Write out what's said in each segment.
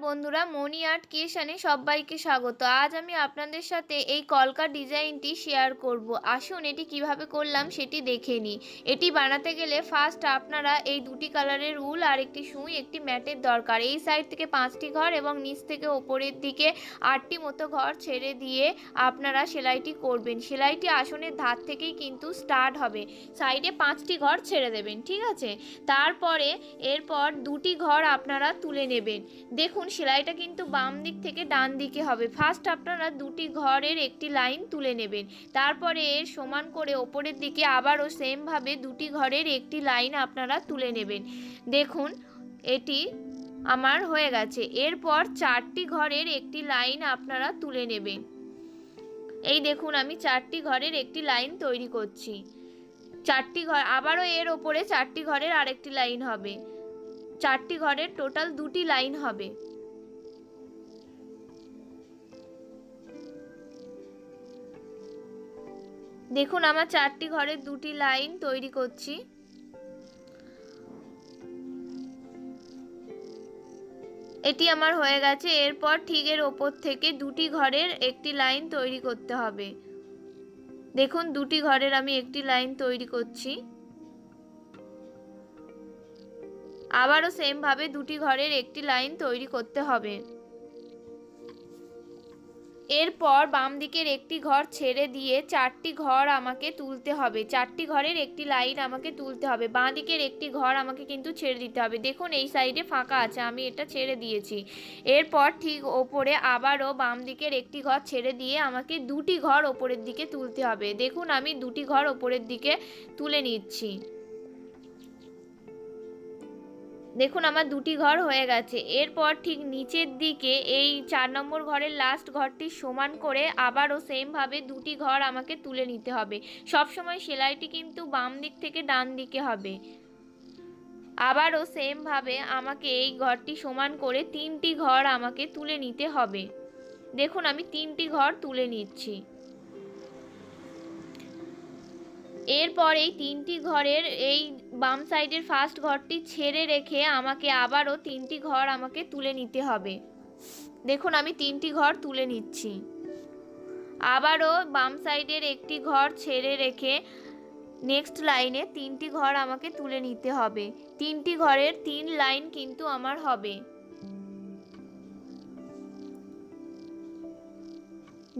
বন্ধুরা, মনি আর্ট ক্রিয়েশনে সবাইকে স্বাগত। আজ আমি আপনাদের সাথে এই কলকা ডিজাইনটি শেয়ার করব। আসুন এটি কিভাবে করলাম সেটি দেখে নিই। এটি বানাতে গেলে ফার্স্ট আপনারা এই দুটি কালারের উল আর একটি সুই, একটি ম্যাটের দরকার। এই সাইড থেকে 5টি ঘর এবং নিচ থেকে ওপরের দিকে 8টি মতো ঘর ছেড়ে দিয়ে আপনারা সেলাইটি করবেন। সেলাইটি আসনের ধার থেকেই কিন্তু স্টার্ট হবে। সাইডে 5টি ঘর ছেড়ে দেবেন, ঠিক আছে? তারপরে এরপর দুটি ঘর আপনারা তুলে নেবেন। দেখুন সেলাইটা কিন্তু বাম দিক থেকে ডান দিকে হবে। ফার্স্ট আপনারা দুটি ঘরের একটি লাইন তুলে নেবেন, তারপরে এর সমান করে ওপরের দিকে আবারও সেমভাবে দুটি ঘরের একটি লাইন আপনারা তুলে নেবেন। দেখুন এটি আমার হয়ে গেছে। এরপর 4টি ঘরের একটি লাইন আপনারা তুলে নেবেন। এই দেখুন আমি 4টি ঘরের একটি লাইন তৈরি করছি। 4টি ঘর, আবারও এর ওপরে 4টি ঘরের আরেকটি লাইন হবে। 4টি ঘরের টোটাল 2টি লাইন হবে। দেখুন আমার 4টি ঘরের 2টি লাইন তৈরি করছি। এটি আমার হয়ে গেছে। এরপর ঠিক এর ওপর থেকে দুটি ঘরের একটি লাইন তৈরি করতে হবে। দেখুন দুটি ঘরের আমি একটি লাইন তৈরি করছি। আবারও সেম ভাবে দুটি ঘরের একটি লাইন তৈরি করতে হবে। এরপর বাম দিকের একটি ঘর ছেড়ে দিয়ে 4টি ঘর আমাকে তুলতে হবে। 4টি ঘরের একটি লাইন আমাকে তুলতে হবে। বাঁ দিকের একটি ঘর আমাকে কিন্তু ছেড়ে দিতে হবে। দেখুন এই সাইডে ফাঁকা আছে, আমি এটা ছেড়ে দিয়েছি। এরপর ঠিক ওপরে আবারও বাম দিকের একটি ঘর ছেড়ে দিয়ে আমাকে দুটি ঘর ওপরের দিকে তুলতে হবে। দেখুন আমি দুটি ঘর ওপরের দিকে তুলে নিচ্ছি। দেখুন আমার দুটি ঘর হয়ে গেছে। এরপর ঠিক নিচের দিকে এই 4 নম্বর ঘরের লাস্ট ঘরটি সমান করে আবারও সেমভাবে দুটি ঘর আমাকে তুলে নিতে হবে। সবসময় সেলাইটি কিন্তু বাম দিক থেকে ডান দিকে হবে। আবারও সেমভাবে আমাকে এই ঘরটি সমান করে 3টি ঘর আমাকে তুলে নিতে হবে। দেখুন আমি 3টি ঘর তুলে নিচ্ছি। এরপর এই 3টি ঘরের এই বাম সাইডের ফার্স্ট ঘরটি ছেড়ে রেখে আমাকে আবারও 3টি ঘর আমাকে তুলে নিতে হবে। দেখুন আমি 3টি ঘর তুলে নিচ্ছি। আবারও বাম সাইডের একটি ঘর ছেড়ে রেখে নেক্সট লাইনে 3টি ঘর আমাকে তুলে নিতে হবে। 3টি ঘরের 3 লাইন কিন্তু আমার হবে।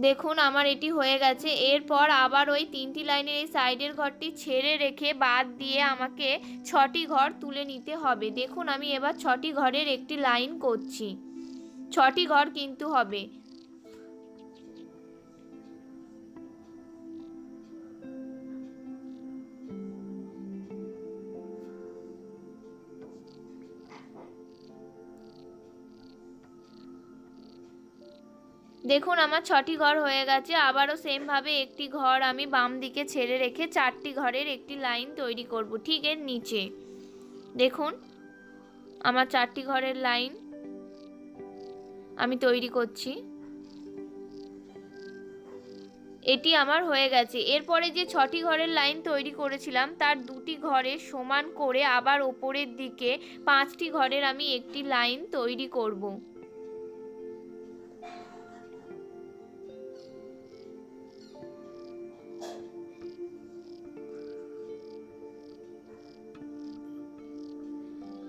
দেখুন আমার এটি হয়ে গেছে। এরপর আবার ওই 3টি লাইনের এই সাইডের ঘরটি ছেড়ে রেখে বাদ দিয়ে আমাকে 6টি ঘর তুলে নিতে হবে। দেখুন আমি এবার 6টি ঘরের একটি লাইন করছি। 6টি ঘর কিন্তু হবে। দেখুন আমার 6টি ঘর হয়ে গেছে। আবারও সেমভাবে একটি ঘর আমি বাম দিকে ছেড়ে রেখে 4টি ঘরের একটি লাইন তৈরি করব ঠিক এর নিচে। দেখুন আমার 4টি ঘরের লাইন আমি তৈরি করছি। এটি আমার হয়ে গেছে। এরপরে যে 6টি ঘরের লাইন তৈরি করেছিলাম তার দুটি ঘরের সমান করে আবার ওপরের দিকে 5টি ঘরের আমি একটি লাইন তৈরি করব।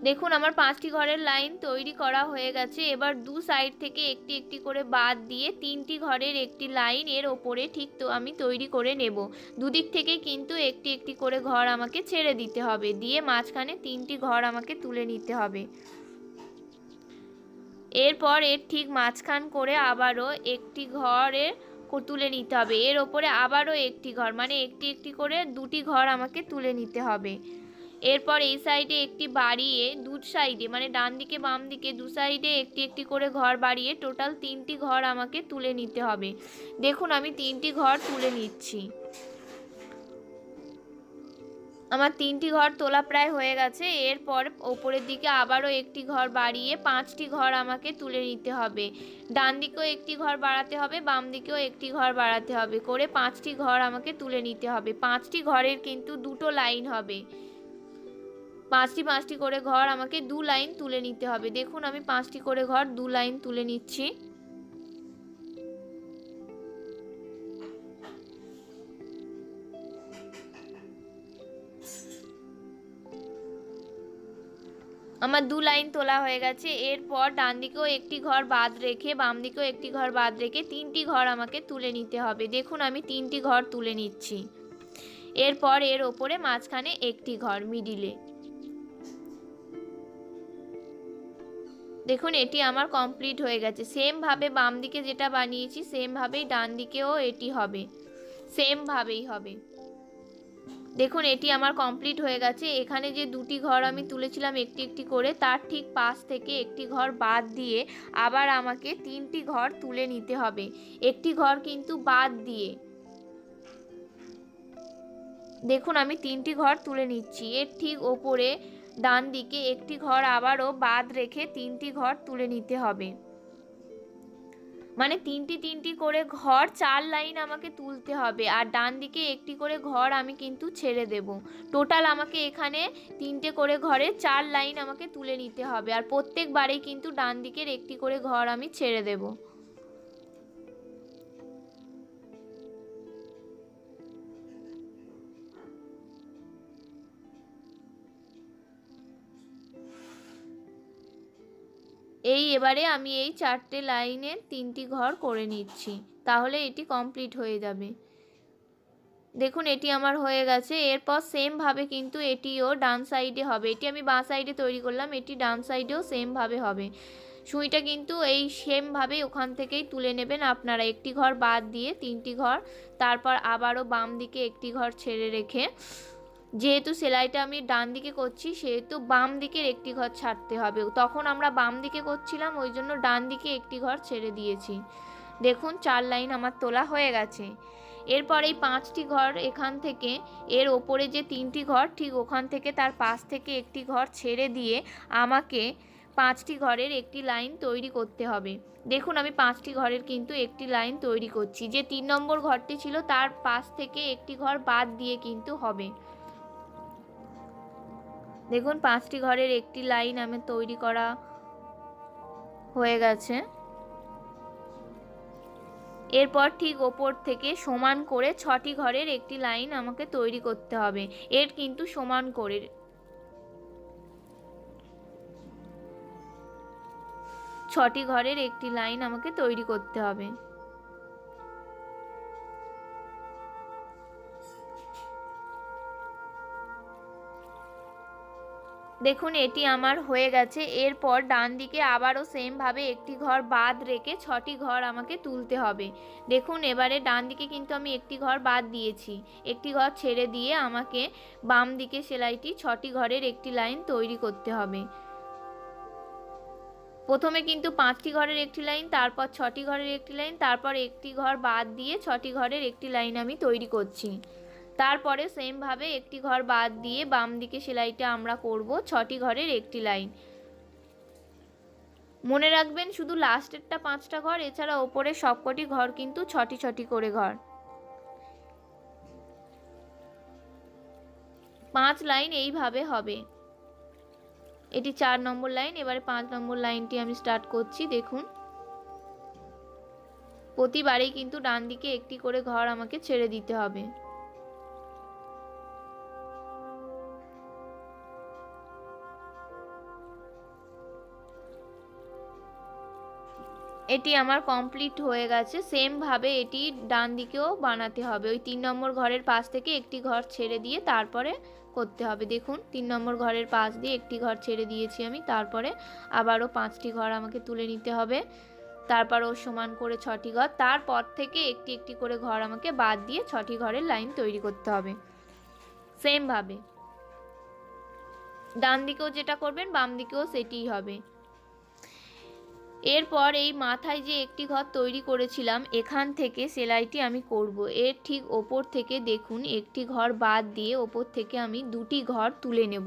দেখুন আমার 5টি ঘরের লাইন তৈরি করা হয়ে গেছে। এবার দু সাইড থেকে একটি একটি করে বাদ দিয়ে 3টি ঘরের একটি লাইন এর ওপরে ঠিক তো আমি তৈরি করে নেব। দুদিক থেকে কিন্তু একটি একটি করে ঘর আমাকে ছেড়ে দিতে হবে, দিয়ে মাঝখানে 3টি ঘর আমাকে তুলে নিতে হবে। এরপর এর ঠিক মাঝখান করে আবারও একটি ঘরে তুলে নিতে হবে। এর ওপরে আবারও একটি ঘর, মানে একটি একটি করে দুটি ঘর আমাকে তুলে নিতে হবে। এরপর এই সাইডে একটি বাড়িয়ে দু সাইডে, মানে ডান দিকে বাম দিকে দু সাইডে একটি একটি করে ঘর বাড়িয়ে টোটাল 3টি ঘর আমাকে তুলে নিতে হবে। দেখুন আমি 3টি ঘর তুলে নিচ্ছি। আমার 3টি ঘর তোলা প্রায় হয়ে গেছে। এরপর ওপরের দিকে আবারও একটি ঘর বাড়িয়ে 5টি ঘর আমাকে তুলে নিতে হবে। ডান দিকেও একটি ঘর বাড়াতে হবে, বাম দিকেও একটি ঘর বাড়াতে হবে, করে 5টি ঘর আমাকে তুলে নিতে হবে। 5টি ঘরের কিন্তু দুটো লাইন হবে। পাঁচটি পাঁচটি করে ঘর আমাকে 2 লাইন তুলে নিতে হবে। দেখুন আমি 5টি করে ঘর 2 লাইন তুলে নিচ্ছি। আমার 2 লাইন তোলা হয়ে গেছে। এরপর ডান দিকেও একটি ঘর বাদ রেখে বাম দিকেও একটি ঘর বাদ রেখে 3টি ঘর আমাকে তুলে নিতে হবে। দেখুন আমি 3টি ঘর তুলে নিচ্ছি। এরপর এর ওপরে মাঝখানে একটি ঘর মিডিলে। দেখুন এটি আমার কমপ্লিট হয়ে গেছে। সেম ভাবে বাম দিকে যেটা বানিয়েছি সেম ভাবেই ডান দিকেও এটি হবে, সেম ভাবেই হবে। দেখুন এটি আমার কমপ্লিট হয়ে গেছে। এখানে যে 2টি ঘর আমি তুলেছিলাম একটি একটি করে, তার ঠিক পাশ থেকে একটি ঘর বাদ দিয়ে আবার আমাকে 3টি ঘর তুলে নিতে হবে, একটি ঘর কিন্তু বাদ দিয়ে। দেখুন আমি 3টি ঘর তুলে নিচ্ছি। এর ঠিক ওপরে ডান দিকে একটি ঘর আবারও বাদ রেখে 3টি ঘর তুলে নিতে হবে। মানে 3টি করে ঘর 4 লাইন আমাকে তুলতে হবে, আর ডান দিকে একটি করে ঘর আমি কিন্তু ছেড়ে দেব। টোটাল আমাকে এখানে 3টে করে ঘরে 4 লাইন আমাকে তুলে নিতে হবে, আর প্রত্যেকবারেই কিন্তু ডান দিকের একটি করে ঘর আমি ছেড়ে দেব। এবারে আমি এই 4টে লাইনের 3টি ঘর করে নিচ্ছি, তাহলে এটি কমপ্লিট হয়ে যাবে। দেখুন এটি আমার হয়ে গেছে। এরপর সেম ভাবে কিন্তু এটিও ডান সাইডে হবে। এটি আমি বাঁ সাইডে তৈরি করলাম, এটি ডান সাইডেও সেম ভাবে হবে। সুইটা কিন্তু এই সেম ভাবে ওখান থেকেই তুলে নেবেন আপনারা, একটি ঘর বাদ দিয়ে 3টি ঘর, তারপর আবারও বাম দিকে একটি ঘর ছেড়ে রেখে, যেহেতু সেলাইটা আমি ডান দিকে করছি সেহেতু বাম দিকের একটি ঘর ছাড়তে হবে। তখন আমরা বাম দিকে করছিলাম, ওই জন্য ডান দিকে একটি ঘর ছেড়ে দিয়েছি। দেখুন 4 লাইন আমার তোলা হয়ে গেছে। এরপর এই 5টি ঘর এখান থেকে, এর ওপরে যে 3টি ঘর ঠিক ওখান থেকে তার পাশ থেকে একটি ঘর ছেড়ে দিয়ে আমাকে 5টি ঘরের একটি লাইন তৈরি করতে হবে। দেখুন আমি 5টি ঘরের কিন্তু একটি লাইন তৈরি করছি। যে 3 নম্বর ঘরটি ছিল তার পাশ থেকে একটি ঘর বাদ দিয়ে কিন্তু হবে। দেখুন 5টি ঘরের একটি লাইন আমি তৈরি করা হয়ে গেছে। এরপর ঠিক ওপর থেকে সমান করে 6টি ঘরের একটি লাইন আমাকে তৈরি করতে হবে। এর কিন্তু সমান করে 6টি ঘরের একটি লাইন আমাকে তৈরি করতে হবে। দেখুন এটি আমার হয়ে গেছে। এরপর ডান দিকে আবারও সেম ভাবে একটি ঘর বাদ রেখে 6টি ঘর আমাকে তুলতে হবে। দেখুন এবারে ডান দিকে কিন্তু আমি একটি ঘর বাদ দিয়েছি, একটি ঘর ছেড়ে দিয়ে আমাকে বাম দিকে সেলাইটি 6টি ঘরের একটি লাইন তৈরি করতে হবে। প্রথমে কিন্তু 5টি ঘরের একটি লাইন, তারপর 6টি ঘরের একটি লাইন, তারপর একটি ঘর বাদ দিয়ে 6টি ঘরের একটি লাইন আমি তৈরি করছি। তারপরে সেম ভাবে একটি ঘর বাদ দিয়ে বাম দিকে সেলাইটা আমরা করব 6টি ঘরের একটি লাইন। মনে রাখবেন শুধু লাস্টেরটা 5টা ঘর, এছাড়া ওপরে সবকটি ঘর কিন্তু 6টি করে ঘর। 5 লাইন এইভাবে হবে। এটি 4 নম্বর লাইন। এবারে 5 নম্বর লাইনটি আমি স্টার্ট করছি। দেখুন প্রতিবারেই কিন্তু ডান দিকে একটি করে ঘর আমাকে ছেড়ে দিতে হবে। এটি আমার কমপ্লিট হয়ে গেছে। সেম ভাবে এটি ডান দিকেও বানাতে হবে। ওই 3 নম্বর ঘরের পাশ থেকে একটি ঘর ছেড়ে দিয়ে তারপরে করতে হবে। দেখুন 3 নম্বর ঘরের পাশ দিয়ে একটি ঘর ছেড়ে দিয়েছি আমি, তারপরে আবারও 5টি ঘর আমাকে তুলে নিতে হবে, তারপর ও সমান করে 6টি ঘর, তারপর থেকে একটি একটি করে ঘর আমাকে বাদ দিয়ে 6টি ঘরের লাইন তৈরি করতে হবে। সেম ভাবে ডান দিকেও যেটা করবেন বাম দিকেও সেটিই হবে। এরপর এই মাথায় যে একটি ঘর তৈরি করেছিলাম এখান থেকে সেলাইটি আমি করব। এর ঠিক ওপর থেকে দেখুন একটি ঘর বাদ দিয়ে ওপর থেকে আমি 2টি ঘর তুলে নেব।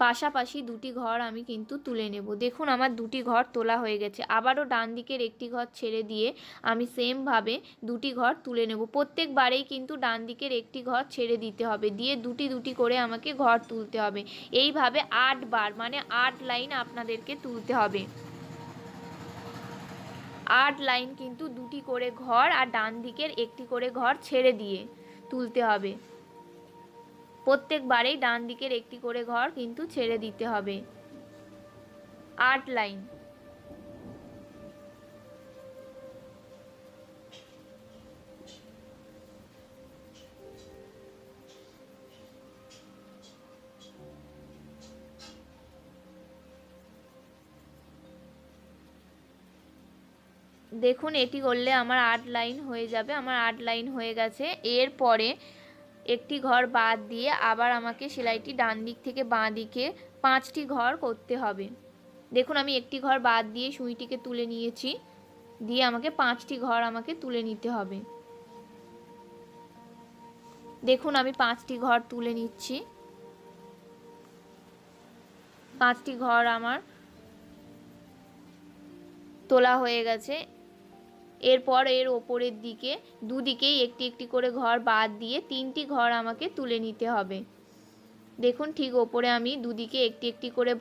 পাশাপাশি দুটি ঘর আমি কিন্তু তুলে নেব। দেখুন আমার দুটি ঘর তোলা হয়ে গেছে। আবারও ডান দিকের একটি ঘর ছেড়ে দিয়ে আমি সেমভাবে দুটি ঘর তুলে নেব। প্রত্যেকবারেই কিন্তু ডান দিকের একটি ঘর ছেড়ে দিতে হবে, দিয়ে দুটি দুটি করে আমাকে ঘর তুলতে হবে। এইভাবে 8 বার মানে 8 লাইন আপনাদেরকে তুলতে হবে। 8 লাইন কিন্তু দুটি করে ঘর আর ডান দিকের একটি করে ঘর ছেড়ে দিয়ে তুলতে হবে। প্রত্যেকবারেই ডান দিকের একটি করে ঘর কিন্তু ছেড়ে দিতে হবে। 8 লাইন। দেখুন এটি করলে আমার 8 লাইন হয়ে যাবে। আমার 8 লাইন হয়ে গেছে। এরপরে একটি ঘর বাদ দিয়ে আবার আমাকে সেলাইটি ডান দিক থেকে বাঁ দিকে 5টি ঘর করতে হবে। দেখুন আমি একটি ঘর বাদ দিয়ে সুইটিকে তুলে নিয়েছি, দিয়ে আমাকে 5টি ঘর আমাকে তুলে নিতে হবে। দেখুন আমি 5টি ঘর তুলে নিচ্ছি। 5টি ঘর আমার তোলা হয়ে গেছে। এরপর এর ওপরের দিকে দুদিকেই একটি একটি করে ঘর বাদ দিয়ে 3টি ঘর আমাকে তুলে নিতে হবে। দেখুন ঠিক ওপরে আমি দুদিকে একটি একটি করে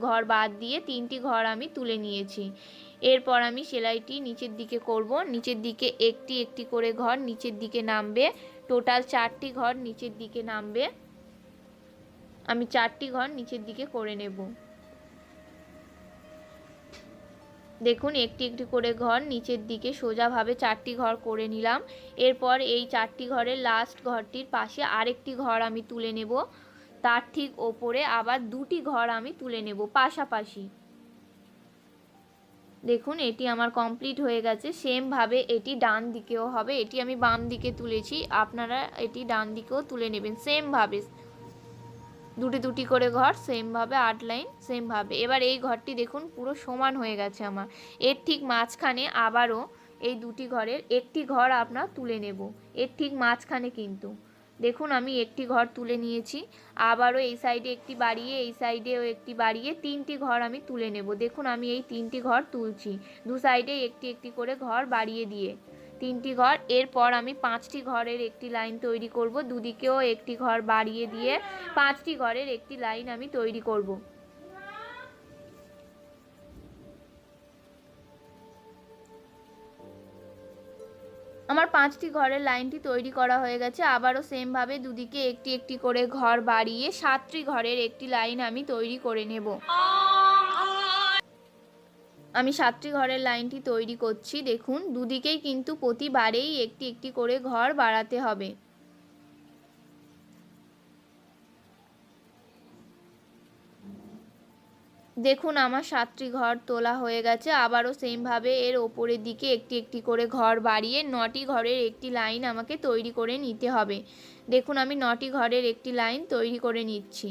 ঘর বাদ দিয়ে 3টি ঘর আমি তুলে নিয়েছি। এরপর আমি সেলাইটি নিচের দিকে করব। নিচের দিকে একটি একটি করে ঘর নিচের দিকে নামবে। টোটাল 4টি ঘর নিচের দিকে নামবে। আমি 4টি ঘর নিচের দিকে করে নেব। দেখুন একটি একটি করে ঘর নিচের দিকে সোজাভাবে 4টি ঘর করে নিলাম। এরপর এই 4টি ঘরের লাস্ট ঘরটির পাশে আরেকটি ঘর আমি তুলে নেব। তার ঠিক ওপরে আবার 2টি ঘর আমি তুলে নেব পাশাপাশি। দেখুন এটি আমার কমপ্লিট হয়ে গেছে। সেমভাবে এটি ডান দিকেও হবে। এটি আমি বাম দিকে তুলেছি, আপনারা এটি ডান দিকেও তুলে নেবেন সেমভাবে। দুটি দুটি করে ঘর সেমভাবে 8 লাইন সেমভাবে। এবার এই ঘরটি দেখুন পুরো সমান হয়ে গেছে আমার। এর ঠিক মাঝখানে আবারও এই দুটি ঘরের একটি ঘর আপনার তুলে নেব। এর ঠিক মাঝখানে কিন্তু দেখুন আমি একটি ঘর তুলে নিয়েছি। আবারও এই সাইডে একটি বাড়িয়ে এই সাইডেও একটি বাড়িয়ে 3টি ঘর আমি তুলে নেব। দেখুন আমি এই 3টি ঘর তুলছি, দু সাইডে একটি একটি করে ঘর বাড়িয়ে দিয়ে 3টি ঘর। এরপর আমি 5টি ঘরের একটি লাইন তৈরি করব। দুদিকেও একটি ঘর বাড়িয়ে দিয়ে 5টি ঘরের একটি লাইন আমি তৈরি করব। আমার 5টি ঘরের লাইনটি তৈরি করা হয়ে গেছে। আবারও সেমভাবে দুদিকে একটি একটি করে ঘর বাড়িয়ে 7টি ঘরের একটি লাইন আমি তৈরি করে নেব। আমি 7টি ঘরের লাইনটি তৈরি করছি। দেখুন দুদিকেই কিন্তু প্রতিবারেই একটি একটি করে ঘর বাড়াতে হবে। দেখুন আমার 7টি ঘর তোলা হয়ে গেছে। আবারও সেমভাবে এর ওপরের দিকে একটি একটি করে ঘর বাড়িয়ে 9টি ঘরের একটি লাইন আমাকে তৈরি করে নিতে হবে। দেখুন আমি 9টি ঘরের একটি লাইন তৈরি করে নিচ্ছি।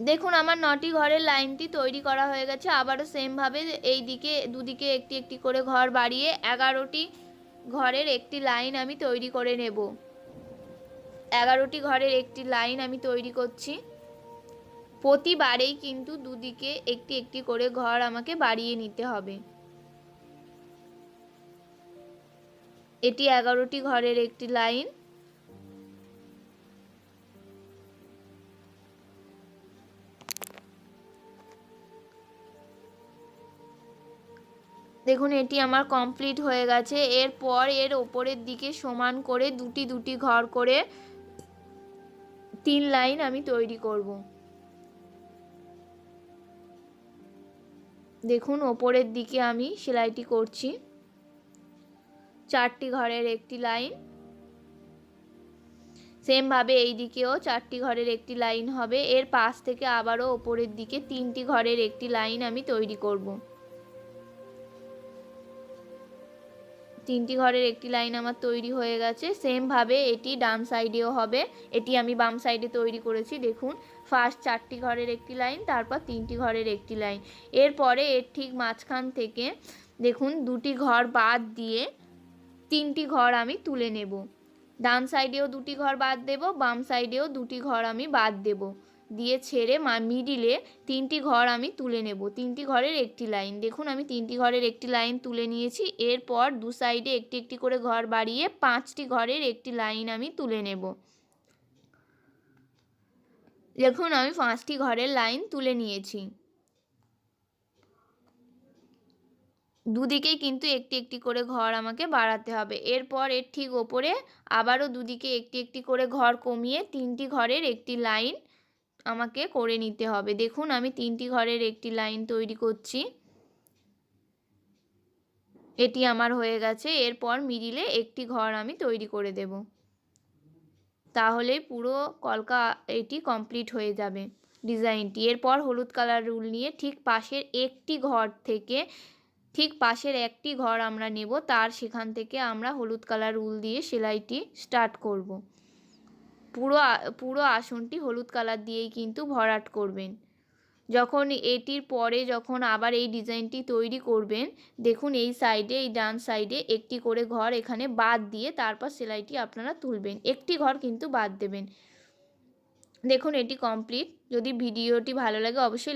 দেখুন আমার 9টি ঘরের লাইনটি তৈরি করা হয়ে গেছে। আবারও সেমভাবে এই দিকে দুদিকে একটি একটি করে ঘর বাড়িয়ে 11টি ঘরের একটি লাইন আমি তৈরি করে নেব। 11টি ঘরের একটি লাইন আমি তৈরি করছি। প্রতিবারেই কিন্তু দুদিকে একটি একটি করে ঘর আমাকে বাড়িয়ে নিতে হবে। এটি 11টি ঘরের একটি লাইন। দেখুন এটি আমার কমপ্লিট হয়ে গেছে। এরপর এর ওপরের দিকে সমান করে দুটি দুটি ঘর করে 3 লাইন আমি তৈরি করব। দেখুন ওপরের দিকে আমি সেলাইটি করছি। 4টি ঘরের একটি লাইন। সেমভাবে এই দিকেও 4টি ঘরের একটি লাইন হবে। এর পাশ থেকে আবারও ওপরের দিকে 3টি ঘরের একটি লাইন আমি তৈরি করব। 3টি ঘরের একটি লাইন আমার তৈরি হয়ে গেছে। সেমভাবে এটি ডান সাইডেও হবে। এটি আমি বাম সাইডে তৈরি করেছি। দেখুন ফার্স্ট 4টি ঘরের একটি লাইন, তারপর 3টি ঘরের একটি লাইন। এরপরে এর ঠিক মাঝখান থেকে দেখুন 2টি ঘর বাদ দিয়ে 3টি ঘর আমি তুলে নেব। ডান সাইডেও 2টি ঘর বাদ দেব, বাম সাইডেও 2টি ঘর আমি বাদ দেব, দিয়ে ছেড়ে মিডিলে 3টি ঘর আমি তুলে নেব। 3টি ঘরের একটি লাইন, দেখুন আমি 3টি ঘরের একটি লাইন তুলে নিয়েছি। এরপর দু সাইডে একটি একটি করে ঘর বাড়িয়ে 5টি ঘরের একটি লাইন আমি তুলে নেব। দেখুন আমি 5টি ঘরের লাইন তুলে নিয়েছি। দুদিকেই কিন্তু একটি একটি করে ঘর আমাকে বাড়াতে হবে। এরপর এর ঠিক ওপরে আবারও দুদিকে একটি একটি করে ঘর কমিয়ে 3টি ঘরের একটি লাইন আমাকে করে নিতে হবে। দেখুন আমি 3টি ঘরের একটি লাইন তৈরি করছি। এটি আমার হয়ে গেছে। এরপর মিডিলে একটি ঘর আমি তৈরি করে দেব, তাহলে পুরো কলকা এটি কমপ্লিট হয়ে যাবে ডিজাইনটি। এরপর হলুদ কালার রুল নিয়ে ঠিক পাশের একটি ঘর থেকে ঠিক পাশের একটি ঘর আমরা নেব, তার সেখান থেকে আমরা হলুদ কালার রুল দিয়ে সেলাইটি স্টার্ট করব। পুরো আসনটি হলুদ কালার দিয়েই কিন্তু ভরাট করবেন। যখন এটির পরে যখন আবার এই ডিজাইনটি তৈরি করবেন, দেখুন এই সাইডে, এই ডান সাইডে একটি করে ঘর এখানে বাদ দিয়ে তারপর সেলাইটি আপনারা তুলবেন। একটি ঘর কিন্তু বাদ দেবেন। দেখুন এটি কমপ্লিট। যদি ভিডিওটি ভালো লাগে অবশ্যই